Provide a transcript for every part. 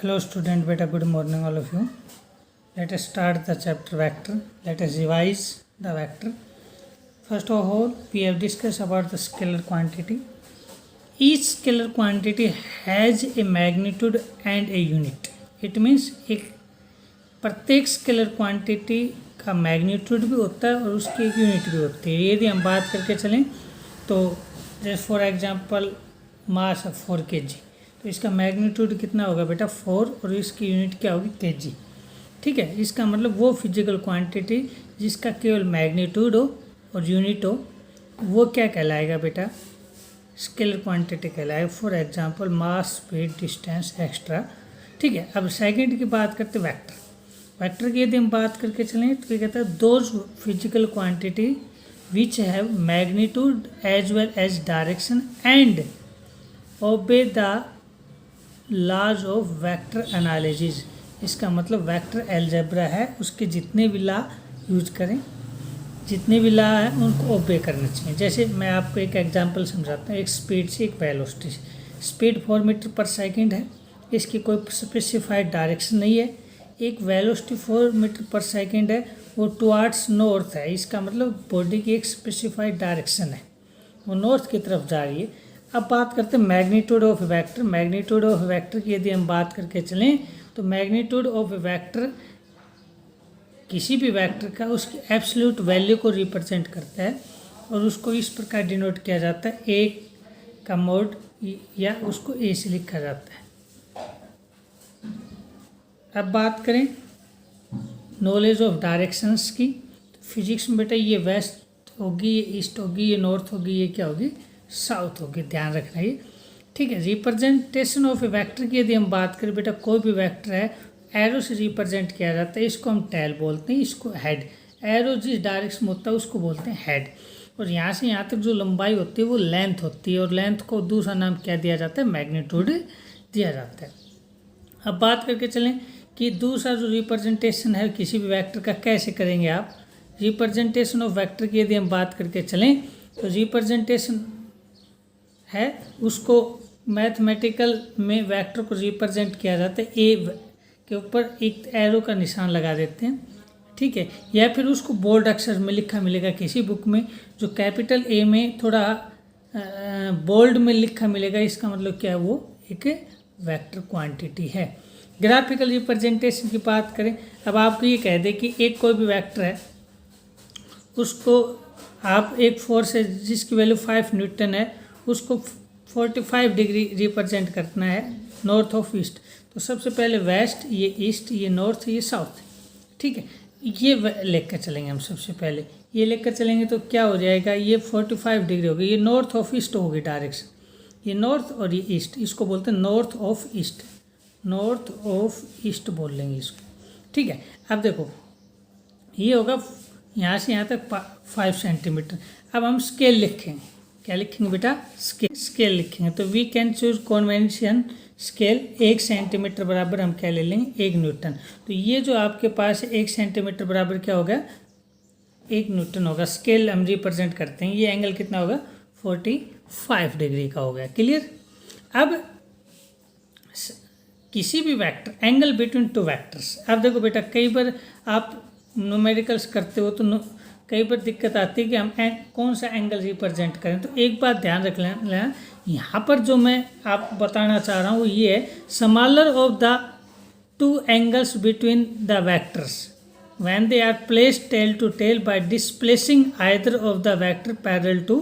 Hello student beta, good morning all of you. Let us start the chapter vector. Let us revise the vector. First of all, we have discussed about the scalar quantity. Each scalar quantity has a magnitude and a unit. It means एक प्रत्येक scalar quantity का magnitude भी होता है और उसकी एक unit भी होती है. यदि हम बात करके चलें तो जैसे फॉर एग्जांपल मास 4 kg, तो इसका मैग्नीट्यूड कितना होगा बेटा 4 और इसकी यूनिट क्या होगी kg. ठीक है, इसका मतलब वो फिजिकल क्वांटिटी जिसका केवल मैग्नीट्यूड हो और यूनिट हो वो क्या कहलाएगा बेटा, स्केलर क्वांटिटी कहलाएगा. For example mass, speed, distance, extra. ठीक है, अब सेकंड की बात करते वेक्टर. वेक्टर की यदि हम बात करके चलें तो ये कहता है those physical quantity which have magnitude as well as direction and obey the laws of vector analysis. इसका मतलब वेक्टर अलजेब्रा है, उसके जितने भी लॉ यूज करें, जितने भी लॉ हैं उनको ओबे करना चाहिए. जैसे मैं आपको एक एग्जांपल समझाता हूँ. एक स्पीड से एक वेलोसिटी से. स्पीड 4 मीटर पर सेकंड है, इसकी कोई स्पेसिफाइड डायरेक्शन नहीं है. एक वेलोसिटी 4 मीटर पर सेकंड है, वो टुवार्ड्स नॉर्थ है. इसका मतलब बॉडी की एक स्पेसिफाइड डायरेक्शन है, वो नॉर्थ की तरफ जा रही है. अब बात करते हैं magnitude of vector. Magnitude of vector की यदि हम बात करके चलें तो मैग्नीट्यूड ऑफ वेक्टर किसी भी वेक्टर का उसकी एब्सोल्यूट वैल्यू को रिप्रेजेंट करता है और उसको इस प्रकार डिनोट किया जाता है, ए का मोड या उसको ए से लिखा जाता है. अब बात करें नॉलेज ऑफ डायरेक्शंस की. फिजिक्स में बेटा ये वेस्ट होगी, ये ईस्ट होगी, ये नॉर्थ होगी, ये क्या होगी, साउथ होगी. ध्यान रखना ये. ठीक है, रिप्रेजेंटेशन ऑफ ए वेक्टर की यदि हम बात करें बेटा, कोई भी वेक्टर है एरो से रिप्रेजेंट किया जाता है. इसको हम टेल बोलते हैं, इसको हेड. एरो जिस डायरेक्शन में होता है उसको बोलते हैं हेड. और यहाँ से यहाँ तक जो लंबाई होती है वो लेंथ होती है और लेंथ को दूसरा नाम क्या दिया जाता है, मैग्नीट्यूड दिया जाता है. अब बात करके चलें कि दूसरा जो रिप्रेजेंटेशन है किसी भी वेक्टर का कैसे करेंगे आप. रिप्रेजेंटेशन ऑफ वेक्टर की यदि हम बात करके चलें तो रिप्रेजेंटेशन है उसको मैथमेटिकल में वेक्टर को रिप्रेजेंट किया जाता है. ए के ऊपर एक एरो का निशान लगा देते हैं. ठीक है, या फिर उसको बोल्ड अक्षर में लिखा मिलेगा किसी बुक में, जो कैपिटल ए में थोड़ा बोल्ड में लिखा मिलेगा. इसका मतलब क्या है, वो एक वेक्टर क्वांटिटी है. ग्राफिकल रिप्रेजेंटेशन की बात करें, अब आपको ये कह दें कि एक कोई भी वेक्टर है उसको आप एक फोर्स है जिसकी वैल्यू 5 न्यूटन है, उसको 45 डिग्री रिप्रेजेंट करना है नॉर्थ ऑफ ईस्ट. तो सबसे पहले वेस्ट, ये ईस्ट, ये नॉर्थ, ये साउथ. ठीक है, ये लेकर चलेंगे हम. सबसे पहले ये लेकर चलेंगे तो क्या हो जाएगा, ये 45 डिग्री होगी. ये नॉर्थ ऑफ ईस्ट होगी डायरेक्शन, ये नॉर्थ और ये ईस्ट. इसको बोलते हैं north of east. North of east बोल लेंगे इसको. ठीक है, अब देखो ये होगा यहाँ से यहाँ तक 5 सेंटीमीटर. अब हम स्केल लिखेंगे. क्या लिखेंगे बेटा, स्केल लिखेंगे. तो we can choose convention scale. 1 centimetre बराबर हम क्या ले लेंगे, 1 न्यूटन. तो ये जो आपके पास है 1 सेंटीमीटर बराबर क्या होगा, 1 न्यूटन होगा. स्केल हम रिप्रेजेंट करते हैं. ये एंगल कितना होगा, 45 डिग्री का हो गया. क्लियर. अब किसी भी vector, angle between two vectors. अब देखो बेटा, कई बार आप न्यूमेरिकल्स करते हो तो कई बार दिक्कत आती है कि हम कौन सा एंगल रिप्रेजेंट करें. तो एक बात ध्यान रख लेना, यहाँ पर जो मैं आप बताना चाह रहा हूँ वो ये है, smaller of the 2 angles between the vectors when they are placed tail to tail by displacing either of the vector parallel to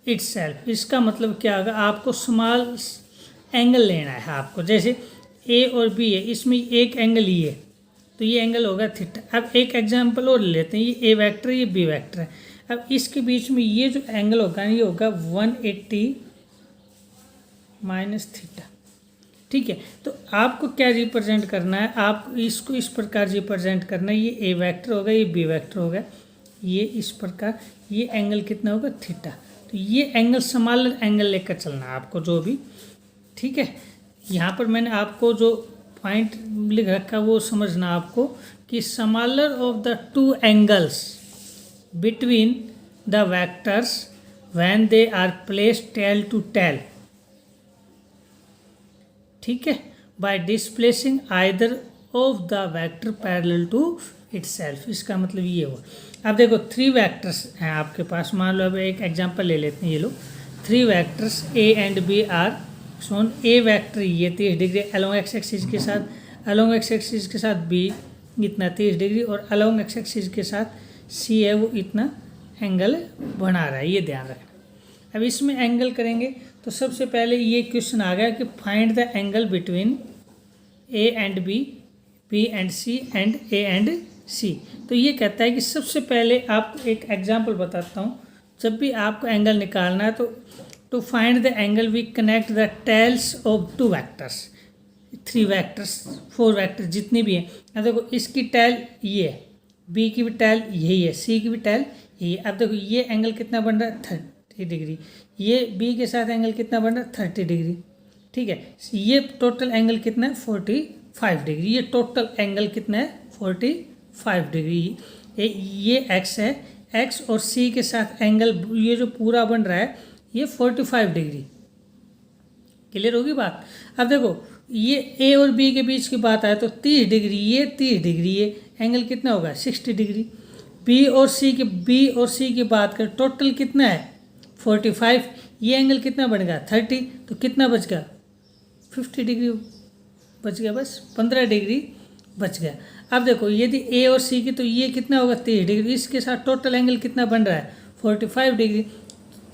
itself. इसका मतलब क्या होगा, आपको स्मॉल एंगल लेना है आपको. जैसे ए और बी है, इसमें एक एंगल ये है तो ये एंगल होगा थीटा. अब एक एग्जांपल और लेते हैं. ये ए वेक्टर, ये बी वेक्टर है. अब इसके बीच में ये जो एंगल होगा ये होगा 180 माइनस थीटा. ठीक है, तो आपको क्या रिप्रेजेंट करना है, आप इसको इस प्रकार रिप्रेजेंट करना है. ये ए वेक्टर होगा, ये बी वेक्टर होगा, ये इस प्रकार. ये एंगल कितना होगा, थीटा. तो ये एंगल स्मॉलर एंगल लेकर चलना है आपको जो भी. ठीक है, यहाँ पर मैंने आपको जो पॉइंट लिख रखा वो समझना आपको कि smaller of the 2 angles between the vectors when they are placed tail to tail. ठीक है, by displacing either of the vector parallel to itself. इसका मतलब ये हुआ। अब देखो 3 वेक्टर्स हैं आपके पास, मान लो अब एक एग्जांपल ले लेते हैं, ये लो 3 vectors A and B are shown. A vector ये 30 डिग्री अलोंग एक्स एक्सिस के साथ, अलोंग एक्स एक्सिस के साथ बी इतना 30 डिग्री, और अलोंग एक्स एक्सिस के साथ सी है वो इतना एंगल बना रहा है, ये ध्यान रखना। अब इसमें एंगल करेंगे तो सबसे पहले ये क्वेश्चन आ गया कि find the angle between A and B, B and C and A and C. तो ये कहता है कि सबसे पहले आपको एक एग्जांपल बताता हूँ। जब भी आपको एंगल निकालना है तो to find the angle we connect the tails of 2 vectors, 3 vectors, 4 vectors जितनी भी हैं। अब देखो इसकी टेल ये है, बी की भी टेल यही है, सी की भी टेल यही है। अब देखो ये एंगल कितना बन रहा है 30 डिग्री, ये बी के साथ एंगल कितना बन रहा है 30 डिग्री, ठीक है। ये टोटल एंगल कितना है 45 डिग्री, ये टोटल एंगल कितना है 45 डिग्री। ये एक्स है, एक्स और सी के साथ एंगल ये जो पूरा बन रहा है ये 45 डिग्री। क्लियर होगी बात। अब देखो ये ए और बी के बीच की बात आए तो 30 डिग्री ये, 30 डिग्री ये, एंगल कितना होगा 60 डिग्री। बी और सी की बात करें टोटल कितना है 45, ये एंगल कितना बनेगा 30, तो कितना बच गया 50 डिग्री बच गया, बस 15 डिग्री बच गया। अब देखो यदि ए और सी की तो ये कितना होगा 30 डिग्री, इसके साथ टोटल एंगल कितना बन रहा है 45 डिग्री।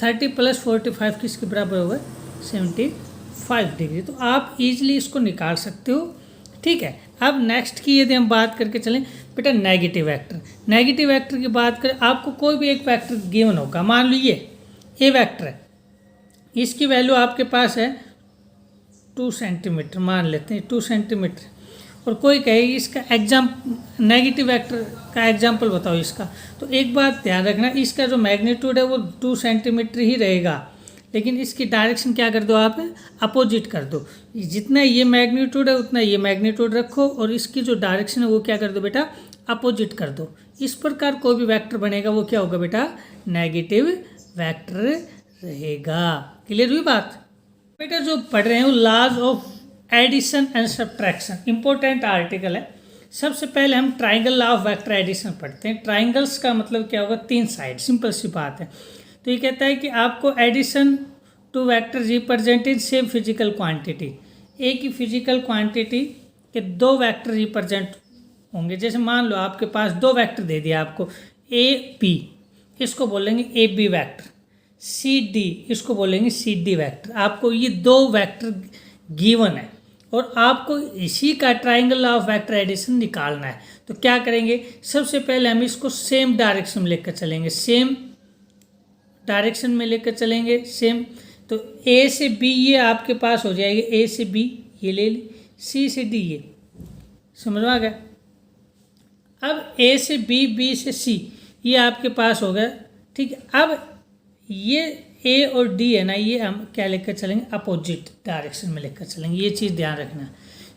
30 + 45 किसके बराबर होगा 75 डिग्री। तो आप इजीली इसको निकाल सकते हो, ठीक है। अब नेक्स्ट की यदि हम बात करके चलें बेटा नेगेटिव वेक्टर। नेगेटिव वेक्टर की बात करें, आपको कोई भी एक वेक्टर गिवन होगा, मान लो ये ए वेक्टर है, इसकी वैल्यू आपके पास है 2 सेंटीमीटर, मान लेते हैं 2 सेंटीमीटर, और कोई कहेगी इसका नेगेटिव वेक्टर का एग्जाम्पल बताओ इसका। तो एक बात ध्यान रखना, इसका जो मैग्नीट्यूड है वो 2 सेंटीमीटर ही रहेगा, लेकिन इसकी डायरेक्शन क्या कर दो आप अपोजिट कर दो। जितना ये मैग्नीट्यूड है उतना ये मैग्नीट्यूड रखो, और इसकी जो डायरेक्शन है वो क्या कर दो बेटा अपोजिट कर दो। इस प्रकार कोई भी वेक्टर बनेगा वो क्या होगा बेटा नेगेटिव वेक्टर रहेगा। क्लियर हुई बात बेटा। जो पढ़ रहे हैं वो laws of addition and subtraction, important article है। सबसे पहले हम triangle law of vector addition पढ़ते हैं। ट्राइंगल्स का मतलब क्या होगा 3 साइड, सिंपल सी बात है। तो ये कहता है कि आपको addition two vector represent in same physical quantity, एक ही फिजिकल क्वांटिटी के 2 वेक्टर रिप्रेजेंट होंगे। जैसे मान लो आपके पास 2 वेक्टर दे दिया आपको, ए बी, इसको बोलेंगे A B vector, C D इसको बोलेंगे सी डी वैक्टर। आपको ये 2 वैक्टर गिवन है और आपको इसी का triangle law of vector addition निकालना है। तो क्या करेंगे, सबसे पहले हम इसको सेम डायरेक्शन में लेकर चलेंगे, सेम डायरेक्शन में लेकर चलेंगे सेम। तो ए से बी ये आपके पास हो जाएगी, ए से बी ये ले ली, सी से डी ये, समझ में आ गया। अब ए से बी, बी से सी ये आपके पास हो गया, ठीक है। अब ये ए और डी है ना, ये हम क्या लेकर चलेंगे अपोजिट डायरेक्शन में लेकर चलेंगे। ये चीज़ ध्यान रखना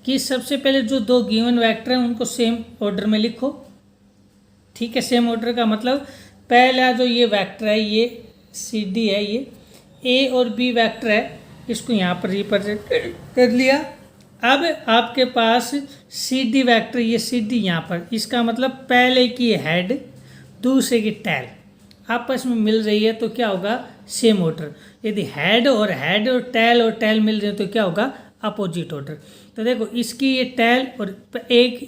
कि सबसे पहले जो 2 गिवन वेक्टर हैं उनको सेम ऑर्डर में लिखो, ठीक है। सेम ऑर्डर का मतलब पहला जो ये वेक्टर है ये सी डी है, ये ए और बी वेक्टर है, इसको यहाँ पर रिप्रेजेंट कर लिया। अब आपके पास सी डी वैक्टर, ये सी डी यहाँ पर, इसका मतलब पहले की हेड दूसरे की टेल आपस में मिल रही है तो क्या होगा सेम ऑर्डर। यदि हेड और टेल मिल रही है तो क्या होगा अपोजिट ऑर्डर। तो देखो इसकी ये टेल और एक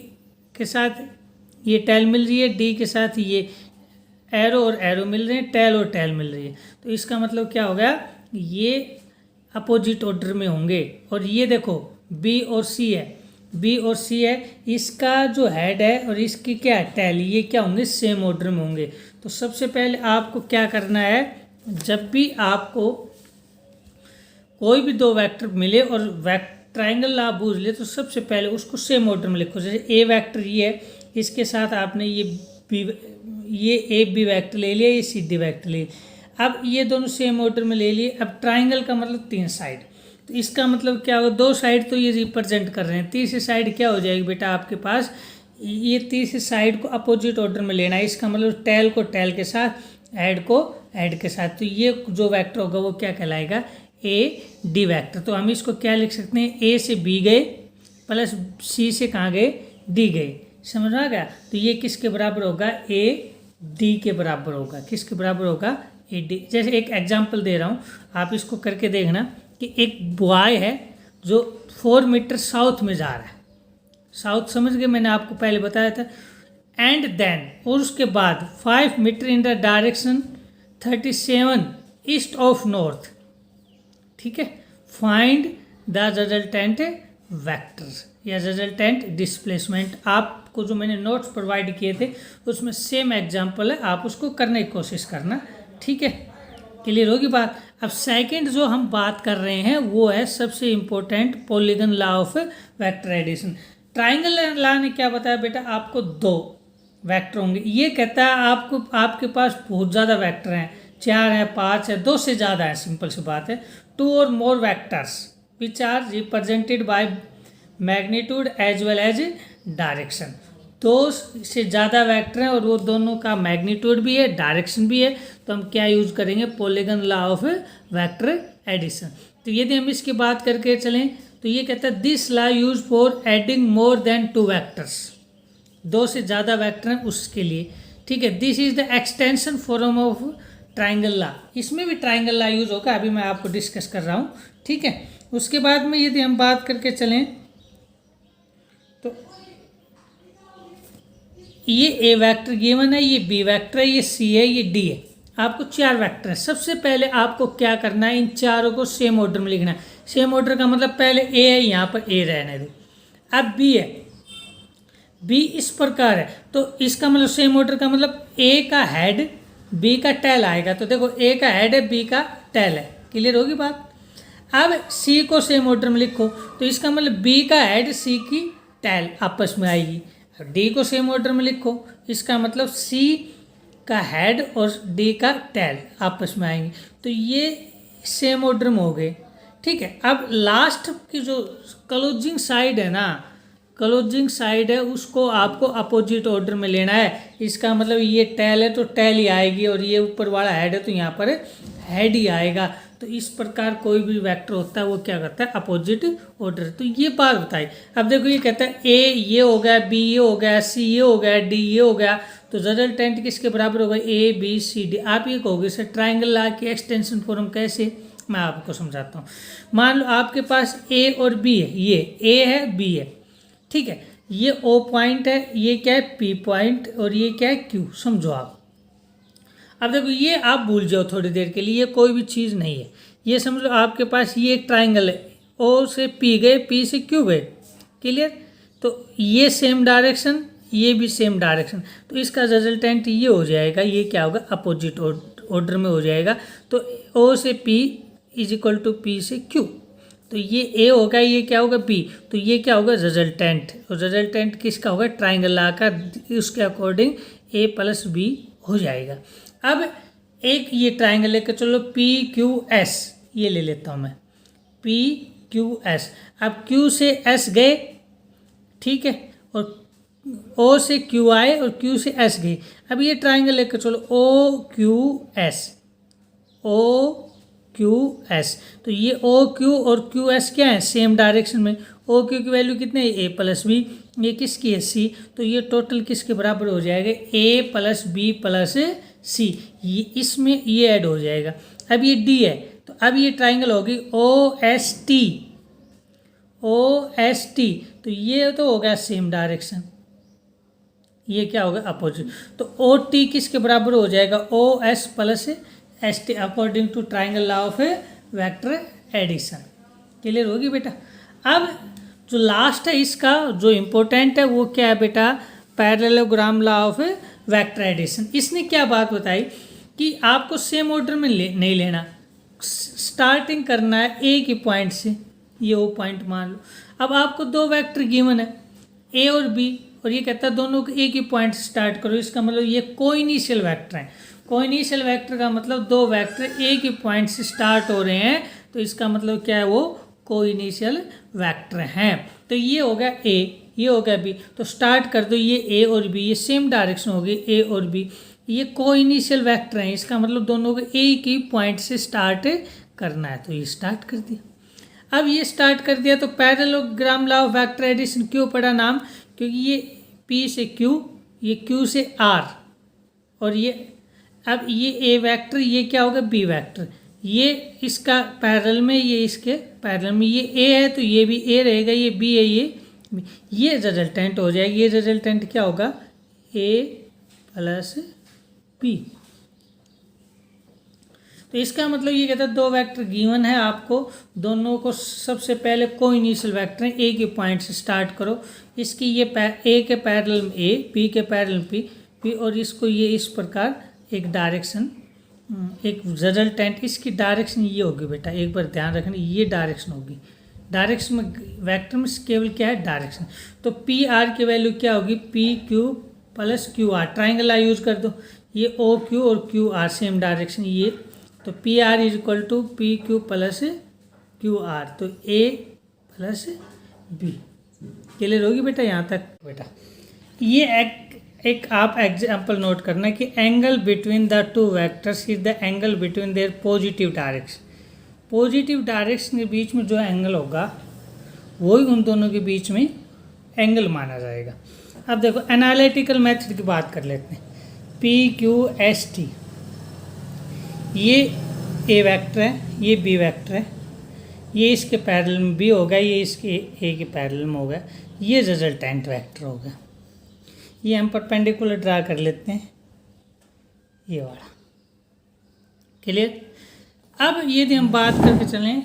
के साथ ये टेल मिल रही है, डी के साथ ये एरो और एरो मिल रहे हैं, टेल और टेल मिल रही है, तो इसका मतलब क्या हो गया ये अपोजिट ऑर्डर में होंगे। और ये देखो बी और सी है, बी और सी है, इसका जो हेड है और इसकी क्या है टेल, ये क्या होंगे सेम ऑर्डर में होंगे। तो सबसे पहले आपको क्या करना है, जब भी आपको कोई भी 2 वेक्टर मिले और ट्राइंगल लॉ बूझ ले तो सबसे पहले उसको सेम ऑर्डर में लिखो। जैसे ए वेक्टर ये है, इसके साथ आपने ये ए बी वेक्टर ले लिया, ये सी डी वेक्टर ले लिया। अब ये दोनों सेम ऑर्डर में ले लिए। अब ट्राइंगल का मतलब 3 साइड, तो इसका मतलब क्या होगा 2 साइड तो ये रिप्रेजेंट कर रहे हैं, तीसरी साइड क्या हो जाएगी बेटा आपके पास, ये तीसरी साइड को अपोजिट ऑर्डर में लेना है। इसका मतलब टेल को टेल के साथ, हेड को हेड के साथ, तो ये जो वेक्टर होगा वो क्या कहलाएगा ए डी वेक्टर। तो हम इसको क्या लिख सकते हैं, ए से बी गए, प्लस सी से कहाँ गए, डी गए, समझ आ गया। तो ये किसके बराबर होगा, ए डी के बराबर होगा। किसके बराबर होगा, ए डी। जैसे एक एग्जांपल दे रहा हूँ, आप इसको करके देखना कि एक बॉय है जो 4 मीटर साउथ में जा रहा है, साउथ समझ गए, मैंने आपको पहले बताया था। एंड देन, और उसके बाद 5 metre in the direction 37 east of north, ठीक है। फाइंड द रिजल्टेंट वेक्टर या रिजल्टेंट डिस्प्लेसमेंट। आपको जो मैंने नोट्स प्रोवाइड किए थे उसमें सेम एग्जांपल है, आप उसको करने की कोशिश करना, ठीक है। क्लियर होगी बात। अब सेकंड जो हम बात कर रहे हैं वो है सबसे important polygon law of vector addition. Triangle law ने क्या बताया बेटा, आपको 2 वेक्टर होंगे। ये कहता है आपको, आपके पास बहुत ज़्यादा वेक्टर हैं, 4 है, 5 है, 2 से ज़्यादा है, सिंपल सी बात है। 2 और more vectors which are represented by magnitude as well as direction. 2 से ज़्यादा वेक्टर हैं और वो दोनों का मैग्नीट्यूड भी है, डायरेक्शन भी है, तो हम क्या यूज करेंगे, polygon law of vector addition. तो यदि हम इसकी बात करके चलें तो ये कहता है this law use for adding more than 2 vectors. 2 से ज़्यादा वेक्टर हैं उसके लिए, ठीक है। This is the extension form of triangle law. इसमें भी ट्राइंगल लॉ यूज होगा, अभी मैं आपको डिस्कस कर रहा हूँ, ठीक है। उसके बाद में यदि हम बात करके चलें तो ये ए वेक्टर गिवन है, ये बी वेक्टर है, ये सी है, ये डी है। आपको 4 वेक्टर है। सबसे पहले आपको क्या करना है, इन चारों को सेम ऑर्डर में लिखना है। सेम ऑर्डर का मतलब पहले ए है, यहाँ पर ए रहने दो। अब बी है, बी इस प्रकार है, तो इसका मतलब सेम ऑर्डर का मतलब ए का हेड बी का टेल आएगा। तो देखो ए का हेड है, बी का टेल है, क्लियर होगी बात। अब सी को सेम ऑर्डर में लिखो, तो इसका मतलब बी का हेड सी की टेल आपस में आएगी। डी को सेम ऑर्डर में लिखो, इसका मतलब सी का हेड और डी का टेल आपस में आएंगे। तो ये सेम ऑर्डर में हो गए, ठीक है। अब लास्ट की जो क्लोजिंग साइड है ना, क्लोजिंग साइड है, उसको आपको अपोजिट ऑर्डर में लेना है। इसका मतलब ये टेल है तो टेल ही आएगी, और ये ऊपर वाला हेड है तो यहाँ पर हेड ही आएगा। तो इस प्रकार कोई भी वेक्टर होता है वो क्या करता है, अपोजिट ऑर्डर। तो ये बात बताई। अब देखो ये कहता है ए ये हो गया, बी ये हो गया, सी ये हो गया, डी ये हो गया, तो रिजल्टेंट किसके बराबर होगा, ए बी सी डी। आप ये कहोगे सर ट्राइंगल लॉ की एक्सटेंशन फॉर्म कैसे, मैं आपको समझाता हूँ। मान लो आपके पास ए और बी है, ये ए है, बी है, ठीक है। ये ओ पॉइंट है, ये क्या है, पी पॉइंट, और ये क्या है, क्यू। समझो आप। अब देखो ये आप भूल जाओ थोड़ी देर के लिए, ये कोई भी चीज़ नहीं है। ये समझ लो आपके पास ये एक ट्राइंगल है, ओ से पी गए, पी से क्यू गए, क्लियर। तो ये सेम डायरेक्शन, ये भी सेम डायरेक्शन, तो इसका रिजल्टेंट ये हो जाएगा, ये क्या होगा, अपोजिट ऑर्डर में हो जाएगा। तो ओ से P is equal to P से क्यू, तो ये ए होगा, ये क्या होगा, बी, तो ये क्या होगा, रिजल्टेंट। और रिजल्टेंट किसका होगा, ट्राइंगल लॉ का, उसके अकॉर्डिंग ए प्लस बी हो जाएगा। अब एक ये ट्राइंगल लेकर चलो पी क्यू एस, ये ले लेता हूँ मैं, पी क्यू एस। अब क्यू से एस गए, ठीक है, और ओ से क्यू आए और क्यू से एस गए। अब ये ट्राइंगल लेकर चलो O Q S, O Q S, तो ये ओ क्यू और क्यू एस क्या है, सेम डायरेक्शन में। ओ क्यू की वैल्यू कितने है, ए प्लस बी, ये किसकी है, सी। तो ये टोटल किसके बराबर हो जाएगा, ए प्लस बी प्लस सी, ये इसमें ये ऐड हो जाएगा। अब ये डी है, तो अब ये ट्राइंगल होगी O S T, O S T, तो ये तो हो गया सेम डायरेक्शन, ये क्या होगा, अपोजिट। तो ओ टी किसके बराबर हो जाएगा, O S plus S T, according to triangle law of vector addition. Clear होगी बेटा। अब जो लास्ट है इसका जो इम्पोर्टेंट है वो क्या है बेटा, parallelogram law of vector addition. इसने क्या बात बताई कि आपको सेम ऑर्डर में नहीं लेना, स्टार्टिंग करना है ए की पॉइंट से, ये ओ पॉइंट मान लो। अब आपको 2 वेक्टर गिवन है, ए और बी, और ये कहता है दोनों को एक ही पॉइंट से स्टार्ट करो। इसका मतलब ये कोइनिशियल वेक्टर है। कोइनिशियल वेक्टर का मतलब 2 वेक्टर एक ही पॉइंट से स्टार्ट हो रहे हैं, तो इसका मतलब क्या है, वो कोइनिशियल वेक्टर हैं। तो ये हो गया ए, ये हो गया बी, तो स्टार्ट कर दो, ये ए और बी, ये सेम डायरेक्शन होगी, ए और बी, ये कोइनिशियल वेक्टर हैं। इसका मतलब दोनों को एक ही पॉइंट से स्टार्ट करना है, तो ये स्टार्ट कर दिया। अब ये स्टार्ट कर दिया तो parallelogram law of vector addition क्यों पड़ा नाम, क्योंकि ये P से Q, ये Q से R, और ये अब ये ए वेक्टर, ये क्या होगा बी वेक्टर, ये इसका पैरेलल में, ये इसके पैरेलल में, ये ए है तो ये भी ए रहेगा, ये बी है ये B. ये रिजल्टेंट हो जाएगी, ये रिजल्टेंट क्या होगा ए प्लस बी। तो इसका मतलब ये कहता है दो वेक्टर गिवन है आपको, दोनों को सबसे पहले को इनिशियल वेक्टर है ए के पॉइंट से स्टार्ट करो, इसकी ये ए के पैरेलल में ए, बी के पैरेलल पी, और इसको ये इस प्रकार एक डायरेक्शन, एक रिजल्टेंट, इसकी डायरेक्शन ये होगी बेटा, एक बार ध्यान रखना ये डायरेक्शन होगी, डायरेक्शन में वेक्टर में केवल क्या है डायरेक्शन। तो पी आर की वैल्यू क्या होगी P Q plus Q R, triangle I use कर दो, ये ओ क्यू और क्यू आर सेम डायरेक्शन ये, तो P R is equal to P Q plus Q R, तो ए प्लस बी। क्लियर होगी बेटा यहाँ तक बेटा। ये एक आप एग्जाम्पल नोट करना कि angle between the two vectors is the angle between their positive direction. Positive direction के बीच में जो एंगल होगा वही उन दोनों के बीच में एंगल माना जाएगा। अब देखो एनालिटिकल मेथड की बात कर लेते हैं। पी क्यू एस टी, ये ए वेक्टर है, ये बी वेक्टर है, ये इसके पैरेलल में बी होगा, ये इसके ए के पैरेलल में होगा, ये रिजल्टेंट वेक्टर होगा। ये हम परपेंडिकुलर ड्रा कर लेते हैं, ये वाला। क्लियर। अब यदि हम बात करके चलें,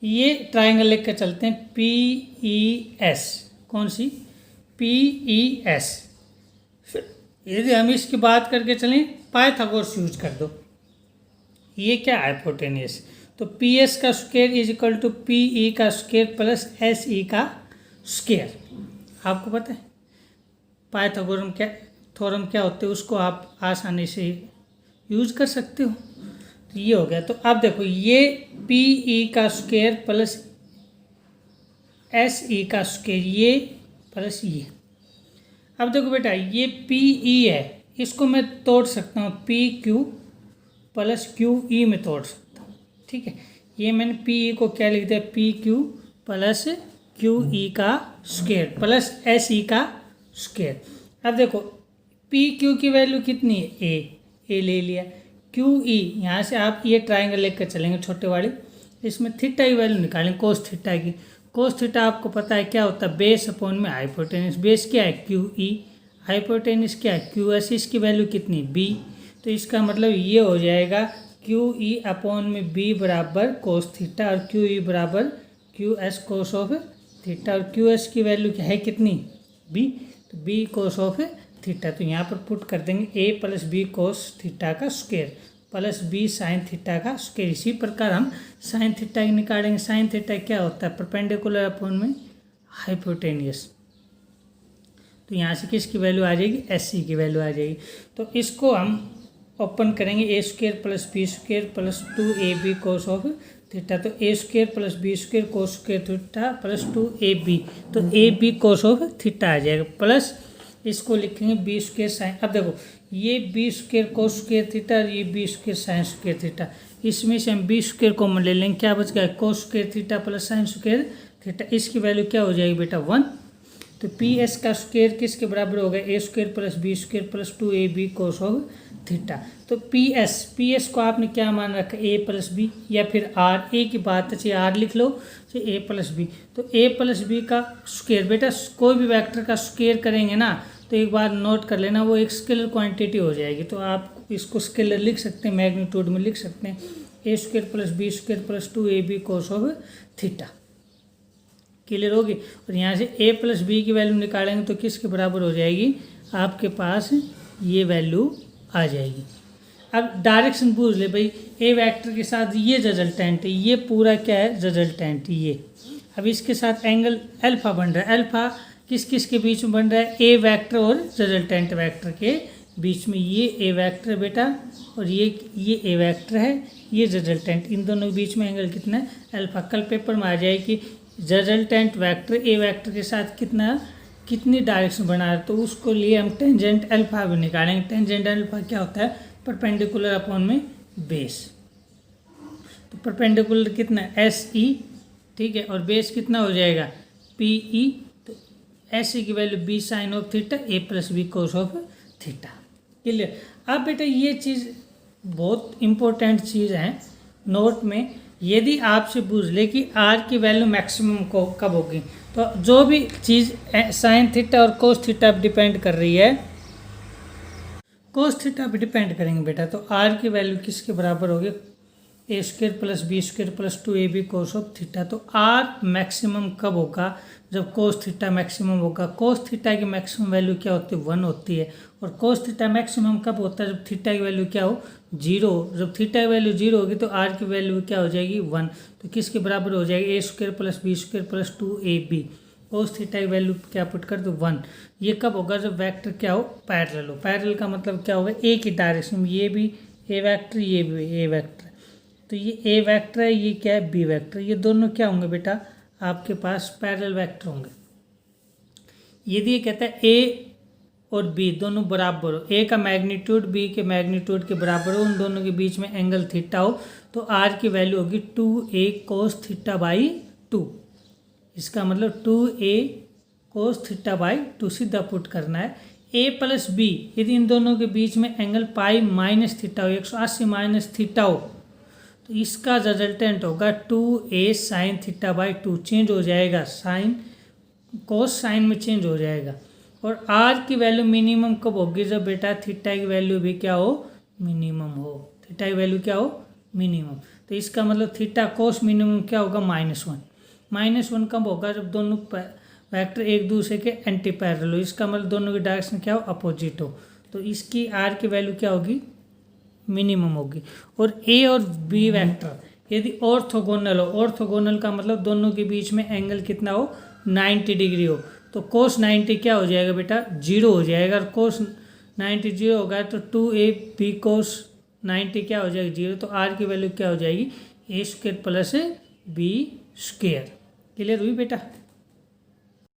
ये ट्राइंगल लेकर कर चलते हैं पी ई एस, कौन सी पी ई एस। यदि हम इसकी बात करके चलें पाइथागोरस यूज कर दो, ये क्या हाइपोटेनियस, तो पी एस का square is equal to P E का स्क्वायर प्लस एस ई का स्क्वायर। आपको पता है पाइथागोरस क्या थ्योरम क्या होते हैं, उसको आप आसानी से यूज कर सकते हो। तो ये हो गया। तो अब देखो ये पी ई का स्क्वायर प्लस एस ई का स्क्वायर, ये प्लस ये। अब देखो बेटा ये पी ई है, इसको मैं तोड़ सकता हूँ P Q plus Q E में तोड़ सकता हूँ। ठीक है, ये मैंने पी ई को क्या लिख दिया P Q plus Q E का स्क्वायर प्लस एस ई का स्क्वायर। अब देखो पी क्यू की वैल्यू कितनी है ए ले लिया, क्यू ई यहाँ से आप ये ट्राइंगल लेकर चलेंगे छोटे वाले, इसमें थीटा की वैल्यू निकालेंगे कोस थीटा की। कोस थीटा आपको पता है क्या होता है बेस अपॉन में हाइपोटेनस, बेस क्या है क्यू ई, हाइपोटेनस क्या है क्यू एस, इसकी वैल्यू कितनी बी। तो इसका मतलब ये हो जाएगा क्यू ई अपॉन में बी बराबर कोस थीटा और क्यू ई बराबर Q S cos of theta, और क्यू एस की वैल्यू क्या है कितनी बी, तो बी कोस ऑफ थीटा। तो यहाँ पर पुट कर देंगे A plus B cos theta का square plus B sine theta का स्क्वायर। इसी प्रकार हम साइन थीटा की निकालेंगे। साइन थीटा क्या होता है परपेंडिकुलर अपॉन में हाइपोटेनियस। तो यहाँ से किसकी वैल्यू आ जाएगी एस सी की वैल्यू आ जाएगी। तो इसको हम ओपन करेंगे A square plus B square plus 2ab cos of theta, तो A square plus B square cos square theta plus 2ab, तो ab कोस ऑफ थीटा आ जाएगा प्लस इसको लिखेंगे बी स्क्वायर साइन। अब देखो ये B square cos square theta और ये B square sine square theta, इसमें से हम बी स्क्वायर कॉमन ले लेंगे, क्या बच गया कोस square theta plus sign square theta, इसकी वैल्यू क्या हो जाएगी बेटा 1। तो पी एस का स्क्वायर किसके बराबर होगा A square plus B square plus 2ab cos of theta. तो पी एस को आपने क्या मान रखा ए प्लस बी या फिर आर, ए की बात है आर लिख लो तो ए प्लस बी। तो ए प्लस बी का स्क्वायर बेटा कोई भी वेक्टर का स्क्वायर करेंगे ना तो एक बार नोट कर लेना वो एक स्केलर क्वांटिटी हो जाएगी। तो आप इसको स्केलर लिख सकते हैं, मैग्नीट्यूड में लिख सकते हैं A square plus B square plus 2ab cos of theta. Clear होगी। और यहाँ से ए प्लस बी की वैल्यू निकालेंगे तो किसके बराबर हो जाएगी आपके पास ये वैल्यू आ जाएगी। अब डायरेक्शन पूछ ले भाई ए वेक्टर के साथ ये रिजल्टेंट है, ये पूरा क्या है रिजल्टेंट ये। अब इसके साथ एंगल अल्फा बन रहा है, अल्फा किस किस के बीच में बन रहा है ए वेक्टर और रिजल्टेंट वेक्टर के बीच में। ये ए वेक्टर बेटा और ये ए वेक्टर है, ये रिजल्टेंट, इन दोनों के बीच में एंगल कितना है अल्फा। कल पेपर में आ जाए कि रिजल्टेंट वेक्टर ए वेक्टर के साथ कितनी डायरेक्शन बना रहा है, तो उसको लिए हम टेंजेंट अल्फा भी निकालेंगे। टेंजेंट अल्फा क्या होता है परपेंडिकुलर अपॉन में बेस। तो परपेंडिकुलर कितना एस ई ठीक है, और बेस कितना हो जाएगा पी ई, तो ऐसे की वैल्यू B sine of theta A plus B cos of theta. Clear. अब बेटा ये चीज़ बहुत इंपॉर्टेंट चीज़ है नोट में, यदि आपसे पूछ ले कि आर की वैल्यू मैक्सिमम को कब होगी, तो जो भी चीज़ साइन थीटा और कोस थीटा पर डिपेंड कर रही है, कोस थीटा पर डिपेंड करेंगे बेटा, तो आर की वैल्यू किसके बराबर होगी, A square plus B square plus 2ab cos of theta. तो आर मैक्सिमम कब होगा, जब कोस थीटा मैक्सिमम होगा। कोस थीटा की मैक्सिमम वैल्यू क्या होती है 1 होती है, और कोस थीटा मैक्सिमम कब होता है, जब थीटा की वैल्यू क्या हो 0। जब थीटा की वैल्यू 0 होगी तो आर की वैल्यू क्या हो जाएगी 1, तो किसके बराबर हो जाएगी A square plus B square plus 2ab। Cos theta की वैल्यू क्या पुट कर दो 1। ये कब होगा, जब वेक्टर क्या हो पैरेलल हो। पैरेलल का मतलब क्या होगा, एक ही डायरेक्शन में, ये भी ए वेक्टर ये भी ए वेक्टर, तो ये ए वेक्टर है, ये क्या है बी वेक्टर, ये दोनों क्या होंगे बेटा आपके पास पैरेलल वेक्टर होंगे। यदि ये कहता है ए और बी दोनों बराबर हो, ए का मैग्नीट्यूड बी के मैग्नीट्यूड के बराबर हो, उन दोनों के बीच में एंगल थीटा हो, तो आर की वैल्यू होगी 2a कोस थीटा बाई 2। इसका मतलब 2a कोस थीटा बाई 2 सीधा पुट करना है। a प्लस बी, यदि इन दोनों के बीच में एंगल पाई माइनस थीटा हो, 180 माइनस थीटा हो, तो इसका रिजल्टेंट होगा 2a sine theta by 2। Change हो जाएगा साइन, कोस साइन में चेंज हो जाएगा। और r की वैल्यू मिनिमम कब होगी, जब बेटा थीटा की वैल्यू भी क्या हो मिनिमम हो, थीटा की वैल्यू क्या हो मिनिमम। तो इसका मतलब थीटा कोस मिनिमम क्या होगा -1। -1 कब होगा, जब दोनों वेक्टर एक दूसरे के एंटी पैरेलल हो, इसका मतलब दोनों की डायरेक्शन क्या हो अपोजिट हो, तो इसकी r की वैल्यू क्या होगी मिनिमम होगी। और ए और बी वेक्टर यदि ऑर्थोगोनल हो, ऑर्थोगोनल का मतलब दोनों के बीच में एंगल कितना हो 90 डिग्री हो, तो कोस 90 क्या हो जाएगा बेटा 0 हो जाएगा। और कोस 90 0 होगा तो 2ab कोस 90 क्या हो जाएगा 0, तो आर की वैल्यू क्या हो जाएगी A square plus B square. Clear हुई बेटा।